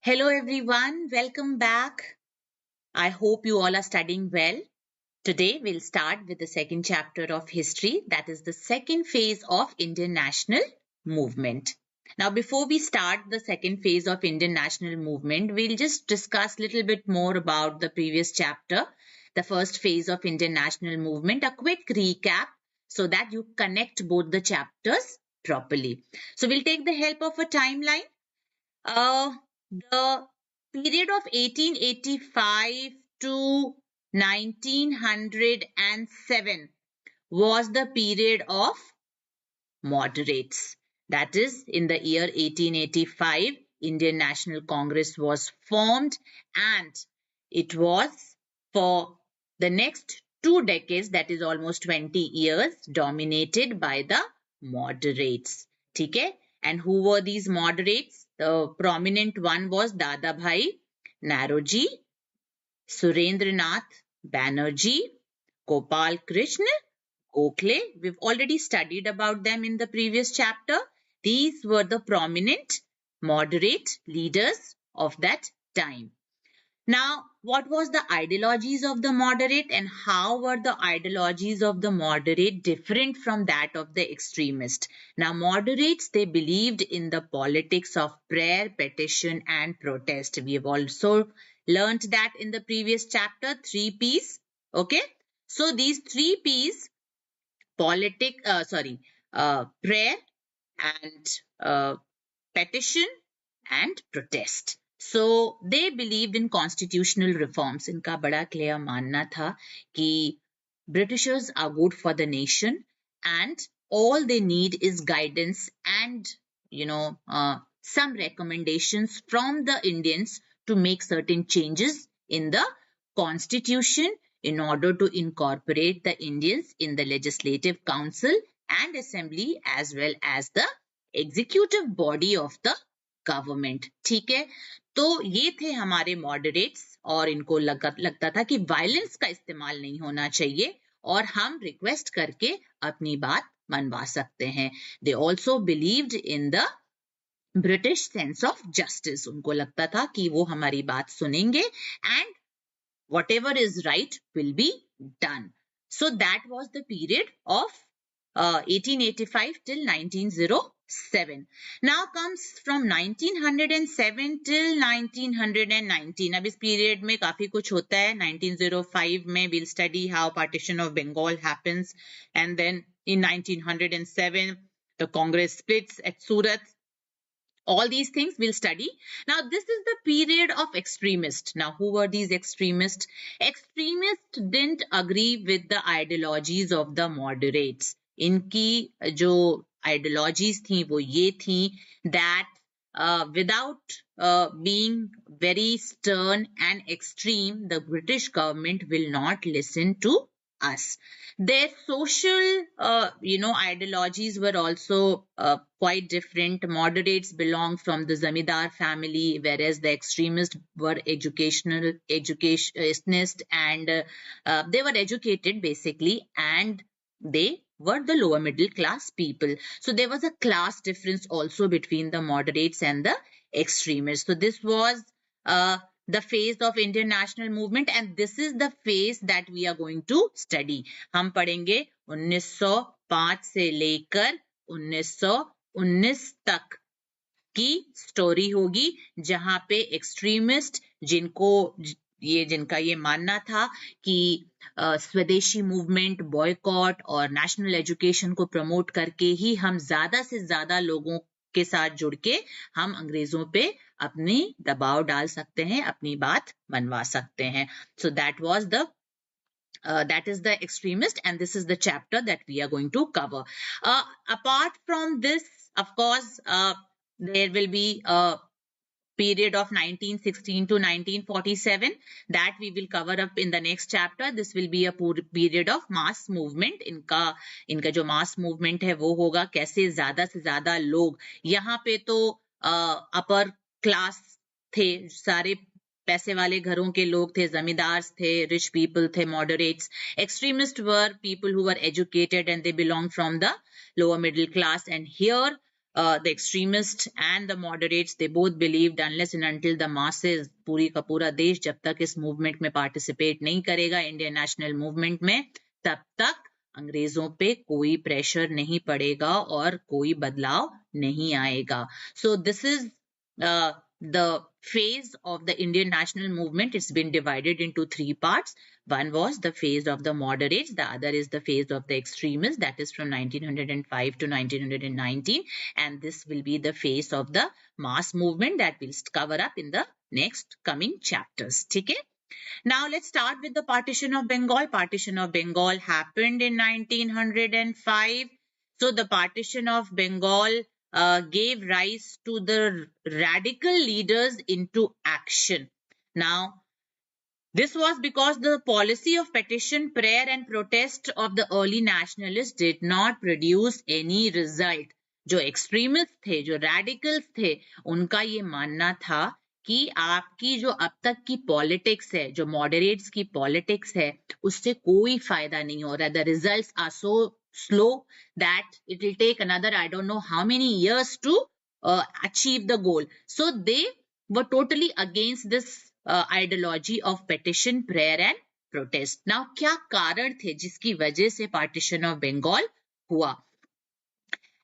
Hello everyone, welcome back. I hope you all are studying well. Today we'll start with the second chapter of history, that is the second phase of Indian national movement. Now before we start the second phase of Indian national movement, we'll just discuss a little bit more about the previous chapter, the first phase of Indian national movement, a quick recap so that you connect both the chapters properly. So we'll take the help of a timeline. The period of 1885 to 1907 was the period of moderates. That is, in the year 1885, Indian National Congress was formed, and it was for the next 2 decades, that is almost 20 years, dominated by the moderates. Okay? And who were these moderates? The prominent one was Dadabhai Naroji, Surendranath Banerjee, Gopal Krishna Gokhale. We've already studied about them in the previous chapter. These were the prominent moderate leaders of that time. Now, what was the ideologies of the moderate, and how were the ideologies of the moderate different from that of the extremist? Now, moderates, they believed in the politics of prayer, petition, and protest. We have also learnt that in the previous chapter, 3 P's. Okay. So these 3 P's, prayer and petition and protest. So they believed in constitutional reforms. इनका बड़ा clear मानना था कि Britishers are good for the nation and all they need is guidance and some recommendations from the Indians to make certain changes in the constitution in order to incorporate the Indians in the legislative council and assembly as well as the executive body of the government. ठीक है, तो ये थे हमारे moderates और इनको लगता था कि वायलेंस का इस्तेमाल नहीं होना चाहिए और हम रिक्वेस्ट करके अपनी बात मनवा सकते हैं. They also believed in the British sense of justice. उनको लगता था कि वो हमारी बात सुनेंगे and whatever is right will be done. So that was the period of 1885 till 1907. Now comes from 1907 till 1919. अब इस period में काफी कुछ होता है. 1905 में we'll study how partition of Bengal happens, and then in 1907 the Congress splits at Surat. All these things we'll study. Now, this is the period of extremists. Now, who were these extremists? Extremists didn't agree with the ideologies of the moderates. इनकी जो ideologies थी वो ये थी that without being very stern and extreme, the British government will not listen to us. Their social, ideologies were also quite different. Moderates belonged from the Zamindar family, whereas the extremists were educationist, and they were educated basically, and they were the lower middle class people. So there was a class difference also between the moderates and the extremists. So this was the phase of Indian national movement, and this is the phase that we are going to study. हम पढ़ेंगे 1905 से लेकर 1919 तक की story होगी, जहां पे extremist जिनका ये मानना था कि स्वदेशी मूवमेंट, बॉयकॉट और नेशनल एजुकेशन को प्रमोट करके ही हम ज्यादा से ज्यादा लोगों के साथ जुड़ के हम अंग्रेजों पे अपनी दबाव डाल सकते हैं, अपनी बात मनवा सकते हैं. So that is the extremist, and this is the chapter that we are going to cover. Apart from this, of course, there will be a period of 1916 to 1947 that we will cover up in the next chapter. This will be a period of mass movement. इनका जो mass movement है वो होगा कैसे ज्यादा से ज्यादा लोग, यहाँ पे तो upper class थे, सारे पैसे वाले घरों के लोग थे, जमींदार थे, rich people थे, moderates. Extremists were people who were educated and they belonged from the lower middle class. And here the extremists and the moderates, they both believed unless and until the masses, पूरी का पूरा देश जब तक इस movement में participate नहीं करेगा, Indian national movement में, तब तक अंग्रेजों पे कोई pressure नहीं पड़ेगा और कोई बदलाव नहीं आएगा. So this is the phase of the Indian national movement. It's been divided into three parts. One was the phase of the moderates, the other is the phase of the extremists, that is from 1905 to 1919, and this will be the phase of the mass movement that we'll cover up in the next coming chapters. Okay? Now let's start with the partition of Bengal. Partition of Bengal happened in 1905. So the partition of Bengal gave rise to the radical leaders into action. Now, this was because the policy of petition, prayer and protest of the early nationalists did not produce any result. जो extremists थे, जो radicals थे, उनका ये मानना था कि आपकी जो अब तक की politics है, जो moderates की politics है, उससे कोई फायदा नहीं हो रहा. The results are so slow that it will take another, I don't know how many years to achieve the goal. So they were totally against this ideology of petition, prayer and protest. Now, क्या कारण थे जिसकी वजह से partition of Bengal हुआ?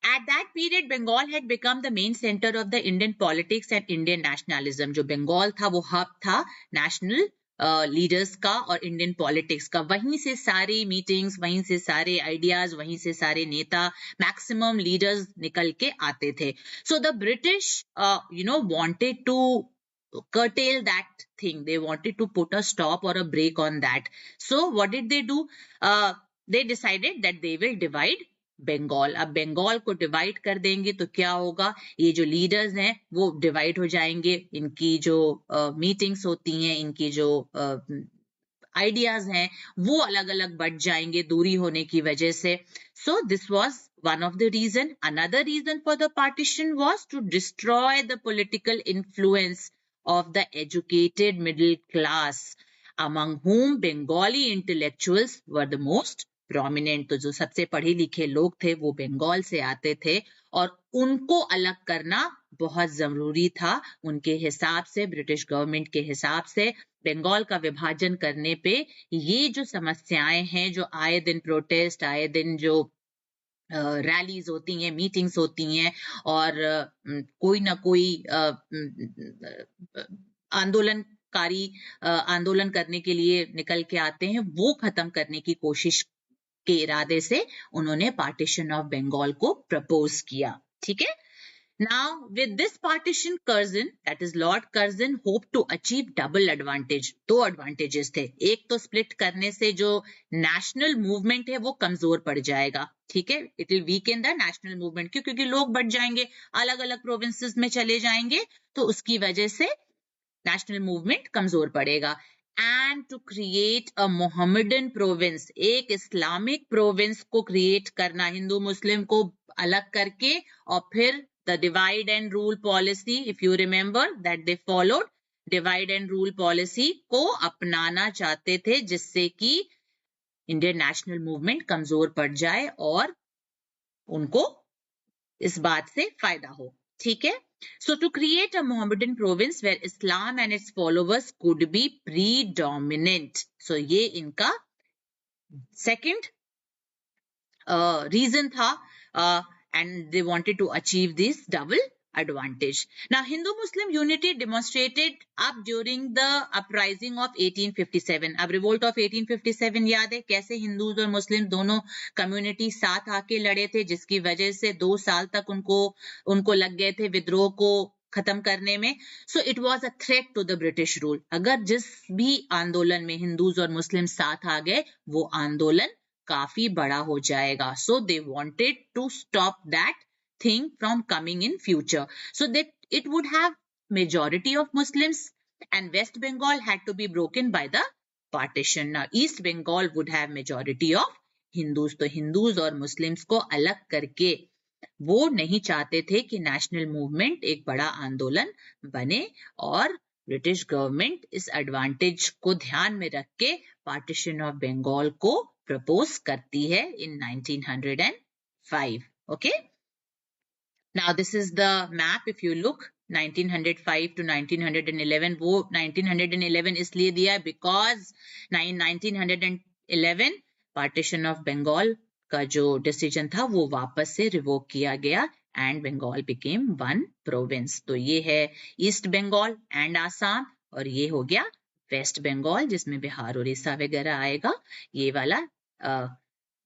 At that period, Bengal had become the main center of the Indian politics and Indian nationalism. जो Bengal था, वो hub था national लीडर्स का और इंडियन पॉलिटिक्स का. वहीं से सारे मीटिंग्स, वहीं से सारे आइडियाज, वहीं से सारे नेता, मैक्सिमम लीडर्स निकल के आते थे. So the British wanted to curtail that thing. They wanted to put a stop or a break on that. So what did they do? They decided that they will divide Bengal. अब बंगाल को divide कर देंगे तो क्या होगा, ये जो leaders हैं वो डिवाइड हो जाएंगे, इनकी जो मीटिंग्स होती हैं, इनकी जो आइडियाज हैं वो अलग अलग बढ़ जाएंगे दूरी होने की वजह से. So this was one of the reason. Another reason for the partition was to destroy the political influence of the educated middle class, among whom Bengali intellectuals were the most prominent. तो जो सबसे पढ़े लिखे लोग थे वो बंगाल से आते थे और उनको अलग करना बहुत जरूरी था. उनके हिसाब से, ब्रिटिश गवर्नमेंट के हिसाब से, बंगाल का विभाजन करने पे ये जो समस्याएं हैं, जो आए दिन प्रोटेस्ट, आए दिन जो रैलीज होती हैं, मीटिंग्स होती हैं और कोई ना कोई आंदोलन करने के लिए निकल के आते हैं, वो खत्म करने की कोशिश के इरादे से उन्होंने पार्टीशन ऑफ बंगाल को प्रपोज किया. ठीक है. Now, with this partition, Curzon, that is Lord Curzon, hoped to achieve double advantage. दो advantages थे. एक तो split करने से जो national movement है वो कमजोर पड़ जाएगा. ठीक है. It will weaken the national movement. क्यों? क्योंकि लोग बढ़ जाएंगे, अलग अलग provinces में चले जाएंगे, तो उसकी वजह से national movement कमजोर पड़ेगा. And to create a Mohammedan province, एक इस्लामिक province को create करना, हिंदू मुस्लिम को अलग करके, और फिर the divide and rule policy, if you remember that they followed, divide and rule policy को अपनाना चाहते थे, जिससे कि इंडियन नेशनल मूवमेंट कमजोर पड़ जाए और उनको इस बात से फायदा हो. ठीक है. So to create a Mohammedan province where Islam and its followers could be predominant. So ये इनका second reason था, and they wanted to achieve this double advantage. Now, Hindu-Muslim unity demonstrated up during the uprising of 1857. अब revolt of 1857 याद है कैसे Hindus और मुस्लिम दोनों community साथ आके लड़े थे, जिसकी वजह से 2 साल तक उनको लग गए थे विद्रोह को खत्म करने में. So it was a threat to the British rule. अगर जिस भी आंदोलन में हिंदूज और मुस्लिम साथ आ गए, वो आंदोलन काफी बड़ा हो जाएगा. So they wanted to stop that thing from coming in future, so that it would have majority of Muslims, and West Bengal had to be broken by the partition. Now East Bengal would have majority of Hindus. तो Hindus और Muslims को अलग करके वो नहीं चाहते थे कि नेशनल मूवमेंट एक बड़ा आंदोलन बने, और ब्रिटिश गवर्नमेंट इस एडवांटेज को ध्यान में रख के पार्टीशन ऑफ बंगाल को प्रपोज करती है in 1905. Okay. Now this is the map. If you look 1905 to 1911, वो 1911 इसलिए दिया because 1911 partition of Bengal का जो decision था वो वापस से revoke किया गया and Bengal became one province. तो ये है East Bengal and Assam और ये हो गया West Bengal जिसमें बिहार उड़ीसा वगैरह आएगा. ये वाला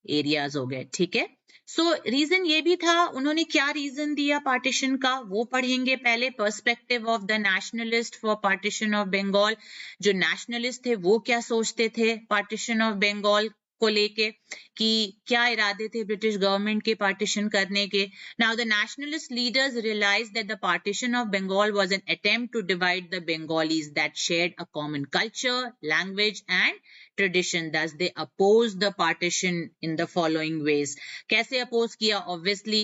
एरियाज हो गए. ठीक है. सो रीजन ये भी था, उन्होंने क्या रीजन दिया पार्टीशन का वो पढ़ेंगे पहले. Perspective of the nationalist for partition of Bengal. जो नेशनलिस्ट थे वो क्या सोचते थे पार्टीशन ऑफ बंगाल को लेके, कि क्या इरादे थे ब्रिटिश गवर्नमेंट के पार्टीशन करने के. Now the nationalist leaders realised that the partition of Bengal was an attempt to divide the Bengalis that shared a common culture, language and tradition. Thus they opposed the partition in the following ways. कैसे oppose किया? Obviously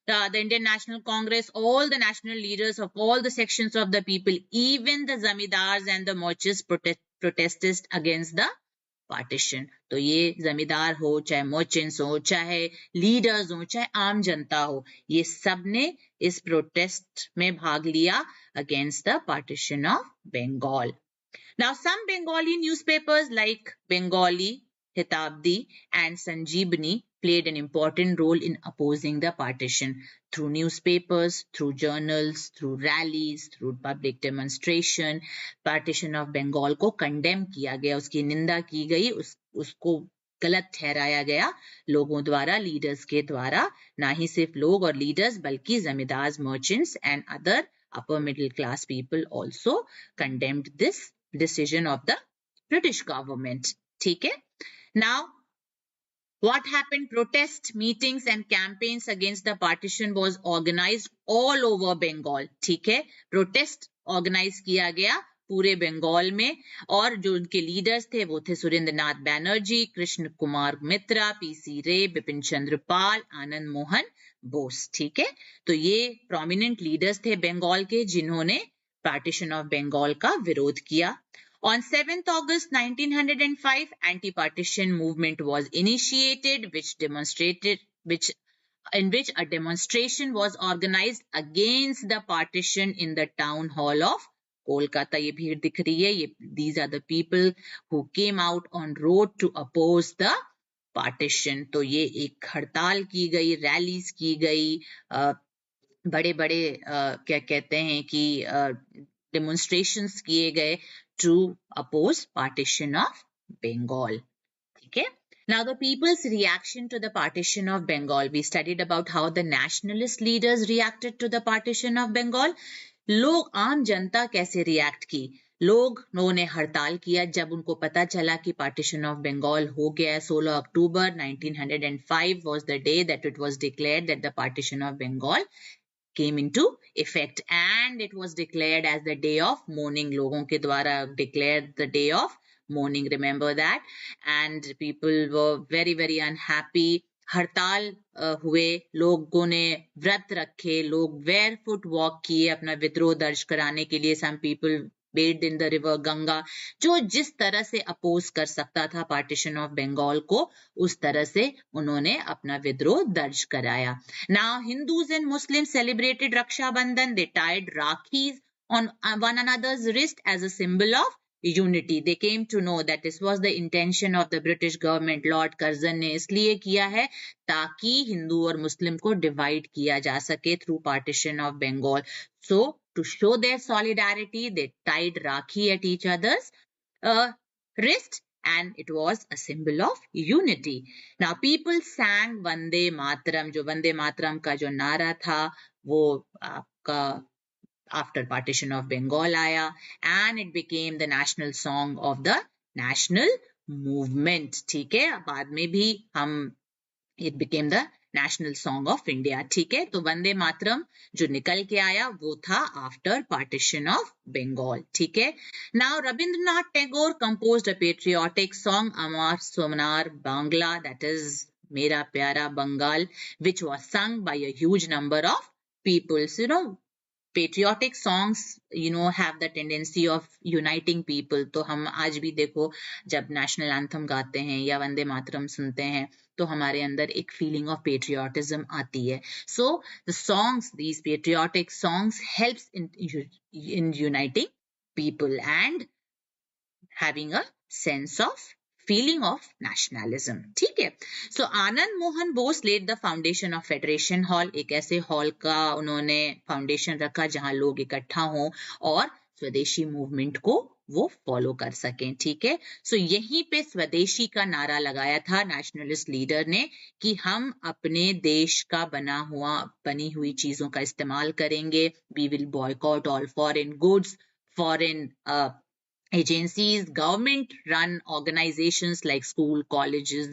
the Indian National Congress, all the national leaders of all the sections of the people, even the zamindars and the merchants protested against the partition. तो ये जमींदार हो, चाहे merchants हो, चाहे leaders हो, चाहे आम जनता हो, ये सब ने इस प्रोटेस्ट में भाग लिया against the partition of Bengal. Now, some Bengali newspapers like Bengali, Hitabdi and Sanjeevani played an important role in opposing the partition through newspapers, through journals, through rallies, through public demonstration. Partition of Bengal को condemn किया गया, उसकी निंदा की गई, उसको गलत ठहराया गया लोगों द्वारा, लीडर्स के द्वारा. ना ही सिर्फ लोग और लीडर्स बल्कि जमींदार, merchants and other upper middle class people also condemned this decision of the British government. ठीक है. Now what happened? Protest meetings and campaigns against the partition was organized all over Bengal. ठीक है. Protest organize किया गया पूरे बंगाल में, और जो उनके लीडर्स थे वो थे सुरेंद्र नाथ बैनर्जी, कृष्ण कुमार मित्रा, पीसी रे, बिपिन चंद्र पाल, आनंद मोहन बोस. ठीक है. तो ये प्रोमिनेंट लीडर्स थे बंगाल के जिन्होंने partition of Bengal का विरोध किया. On 7th August 1905, anti-partition movement was initiated, in which a demonstration was organized against the partition in the town hall of Kolkata. ये भीड़ दिख रही है, ये these are the people who came out on road to oppose the partition. तो ये एक हड़ताल की गई, रैलीज की गई, बड़े बड़े क्या कहते हैं कि डेमोन्स्ट्रेशंस किए गए to oppose partition of Bengal. ठीक है. Now the people's reaction to the partition of Bengal. We studied about how the nationalist leaders reacted to the partition of Bengal. लोग, आम जनता कैसे रिएक्ट की. लोगों ने हड़ताल किया जब उनको पता चला कि पार्टीशन ऑफ बंगाल हो गया. 16 अक्टूबर 1905 was the day that it was declared that the partition of Bengal came into effect, and it was declared as the day of mourning. लोगों के द्वारा declared the day of mourning, remember that, and people were very very unhappy. हड़ताल हुए, लोगों ने व्रत रखे, लोग barefoot walk किए अपना विद्रोह दर्ज कराने के लिए. some people bathed in the river Ganga. जो जिस तरह से अपोज कर सकता था पार्टीशन ऑफ बंगाल को, उस तरह से उन्होंने अपना विद्रोह दर्ज कराया. Now Hindus and Muslims celebrated Raksha Bandhan. They tied Rakhis on one another's wrist as a symbol of unity. They came to know that this was the intention of the British government. Lord Curzon ने इसलिए किया है ताकि हिंदू और मुस्लिम को divide किया जा सके through partition of Bengal. So to show their solidarity, they tied Rakhi at each other's wrist, and it was a symbol of unity. Now people sang Vande Mataram. जो वंदे मातरम का जो नारा था वो आपका after partition of Bengal आया, and it became the national song of the national movement. ठीक है. बाद में भी हम it became the national song of India. ठीक है. तो वंदे मातरम जो निकल के आया वो था after partition of Bengal. ठीक है. Now Rabindranath Tagore composed a patriotic song, Amar Sonar Bangla, that is Mera Pyara Bengal, which was sung by a huge number of people. So, patriotic songs have the tendency of uniting people. तो हम आज भी देखो जब national anthem गाते हैं या वंदे मातरम सुनते हैं तो हमारे अंदर एक feeling of patriotism आती है. So the songs, these patriotic songs helps in uniting people and having a sense of feeling of nationalism. ठीक है. So Anand Mohan Bose laid the foundation of Federation Hall. एक ऐसे हॉल का उन्होंने फाउंडेशन रखा जहां लोग इकट्ठा हों और स्वदेशी मूवमेंट को वो फॉलो कर सकें. ठीक है. सो यहीं पे स्वदेशी का नारा लगाया था नेशनलिस्ट लीडर ने कि हम अपने देश का बनी हुई चीजों का इस्तेमाल करेंगे. We will boycott all foreign goods, foreign agencies, government run organizations like school, colleges,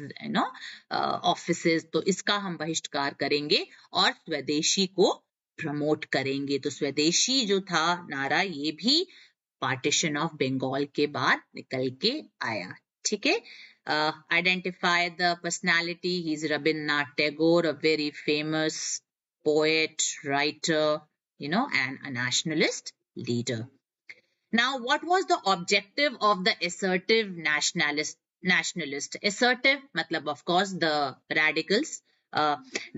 offices. तो इसका हम बहिष्कार करेंगे और स्वदेशी को प्रमोट करेंगे. तो स्वदेशी जो था नारा ये भी पार्टीशन ऑफ बंगाल के बाद निकल के आया. ठीक है. Identify the personality. He's Rabindranath Tagore, a very famous poet, writer, and a nationalist leader. Now, what was the objective of the assertive nationalist? Assertive, matlab of course the radicals.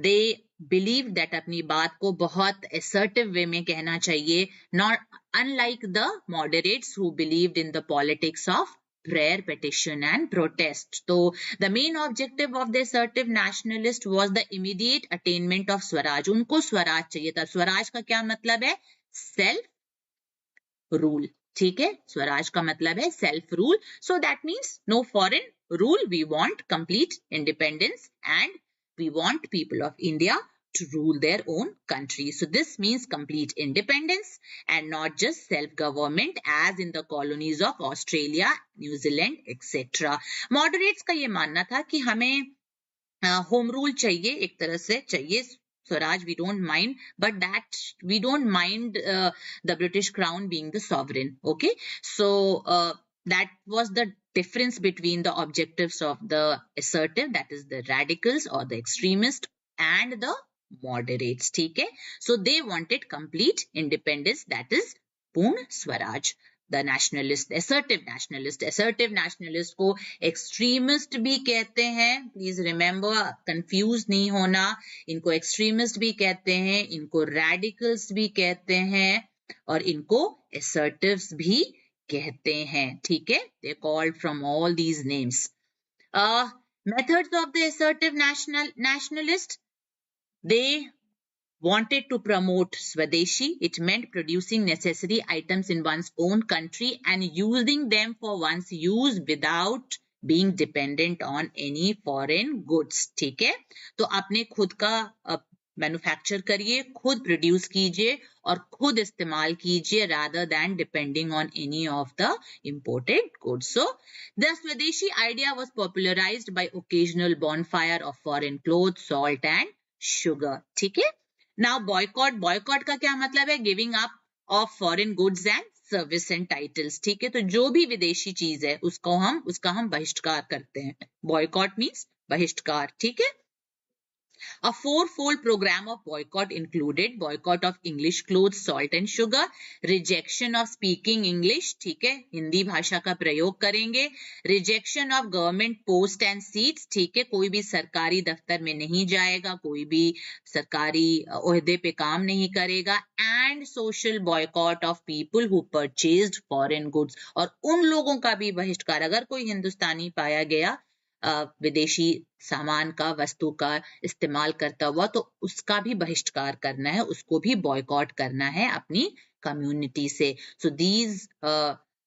They believed that अपनी बात को बहुत assertive way में कहना चाहिए, not unlike the moderates who believed in the politics of prayer, petition and protest. So the main objective of the assertive nationalist was the immediate attainment of Swaraj. उनको स्वराज चाहिए था. स्वराज का क्या मतलब है? Self rule. ठीक है. स्वराज का मतलब है self rule. So that means no foreign rule. We want complete independence and we want people of India to rule their own country. So this means complete independence and not just self-government as in the colonies of Australia, New Zealand, etc. Moderates का ये मानना था कि हमें home rule चाहिए, एक तरह से चाहिए Swaraj, we don't mind, but that we don't mind the British Crown being the sovereign. Okay, so that was the difference between the objectives of the assertive, that is the radicals or the extremists, and the moderates. ठीक है. So they wanted complete independence, that is Poorna Swaraj. The nationalist, assertive nationalist को extremist भी कहते हैं. Please remember, confuse नहीं होना. इनको extremist भी कहते हैं, इनको radicals भी कहते हैं और इनको assertives भी कहते हैं. ठीक है. They're called from all these names. Methods of the assertive nationalist. They wanted to promote Swadeshi. It meant producing necessary items in one's own country and using them for one's use without being dependent on any foreign goods. ठीक है. तो अपने खुद का manufacture करिए, खुद produce कीजिए और खुद इस्तेमाल कीजिए rather than depending on any of the imported goods. So the Swadeshi idea was popularized by occasional bonfire of foreign clothes, salt and sugar. ठीक है. Now boycott का क्या मतलब है? Giving up of foreign goods and service and titles. ठीक है. तो जो भी विदेशी चीज है उसका हम बहिष्कार करते हैं. Boycott means बहिष्कार. ठीक है. A four-fold program of boycott included boycott of English clothes, salt and sugar, rejection of speaking English, ठीक है, हिंदी भाषा का प्रयोग करेंगे, rejection of government post and seats, ठीक है, कोई भी सरकारी दफ्तर में नहीं जाएगा, कोई भी सरकारी ओहदे पे काम नहीं करेगा, and social boycott of people who purchased foreign goods. और उन लोगों का भी बहिष्कार, अगर कोई हिंदुस्तानी पाया गया विदेशी सामान का, वस्तु का इस्तेमाल करता हुआ, तो उसका भी बहिष्कार करना है, उसको भी बॉयकॉट करना है अपनी कम्युनिटी से. So these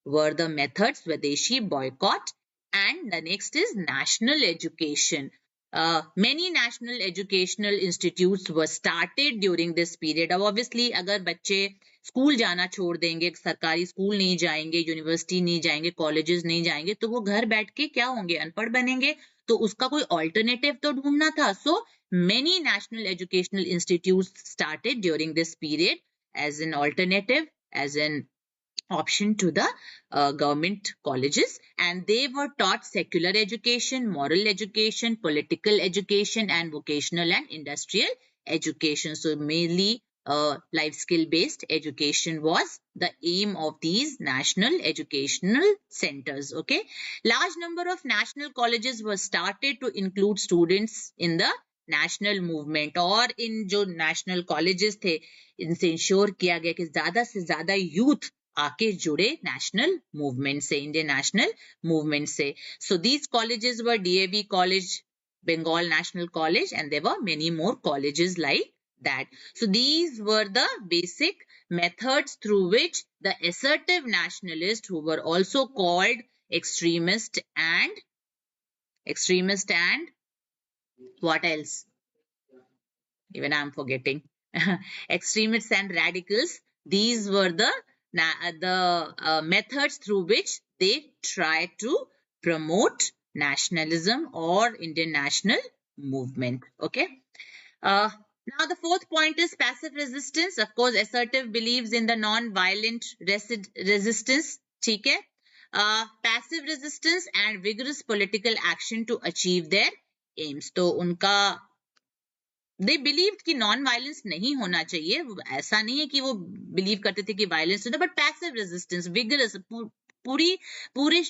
were the methods, स्वदेशी, boycott, and the next is national education. Many national educational institutes were started during this period. अब obviously अगर बच्चे स्कूल जाना छोड़ देंगे, सरकारी स्कूल नहीं जाएंगे, यूनिवर्सिटी नहीं जाएंगे, कॉलेजेस नहीं जाएंगे, तो वो घर बैठ के क्या होंगे? अनपढ़ बनेंगे. तो उसका कोई ऑल्टरनेटिव तो ढूंढना था. So many national educational institutes started during this period as an alternative, as an option to the government colleges, and they were taught secular education, moral education, political education, and vocational and industrial education. So mainly life skill based education was the aim of these national educational centers. Okay, large number of national colleges were started to include students in the national movement, और इन जो national colleges थे इनसे ensure किया गया कि ज्यादा से ज्यादा यूथ आके जुड़े नेशनल मूवमेंट से, इंडियन नेशनल मूवमेंट से. So these colleges were DAV college, Bengal National College, and there were many more colleges like that. So these were the basic methods through which the assertive nationalists, who were also called extremist and what else? Even I'm forgetting. Extremists and radicals. These were the methods through which they tried to promote nationalism or Indian national movement. Okay. Now the fourth point is passive resistance. Of course, assertive believes in the non-violent resistance. ठीक है. Passive resistance and vigorous political action to achieve their aims. तो उनका they believed कि non violence नहीं होना चाहिए. ऐसा नहीं है कि वो बिलीव करते थे कि वायलेंस होता, बट पैसिव रेजिस्टेंस, विगरस, पूरे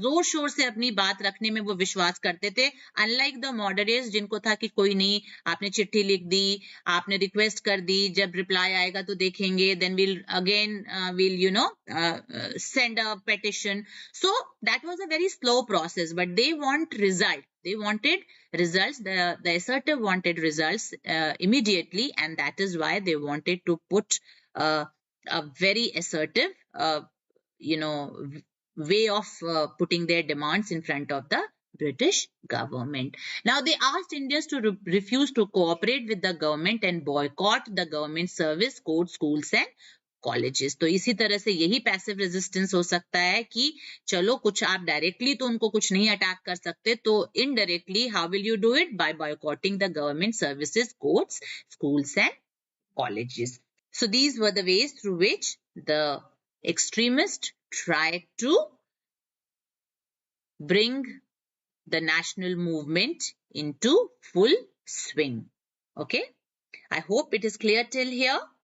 जोर शोर से अपनी बात रखने में वो विश्वास करते थे. अनलाइक द मॉडरेट्स जिनको था कि कोई नहीं, आपने चिट्ठी लिख दी, आपने रिक्वेस्ट कर दी, जब रिप्लाई आएगा तो देखेंगे, then will again will you know send a petition. So that was a very slow process, but they want result. They wanted results. The assertive wanted results immediately, and that is why they wanted to put a very assertive way of putting their demands in front of the British government. Now they asked Indians to refuse to cooperate with the government and boycott the government service, court, schools and colleges. तो इसी तरह से यही passive resistance हो सकता है कि चलो कुछ आप डायरेक्टली तो उनको कुछ नहीं अटैक कर सकते, तो indirectly how will you do it? By boycotting the government services, courts, schools and colleges. So these were the ways through which the extremists tried to bring the national movement into full swing. Okay, I hope it is clear till here.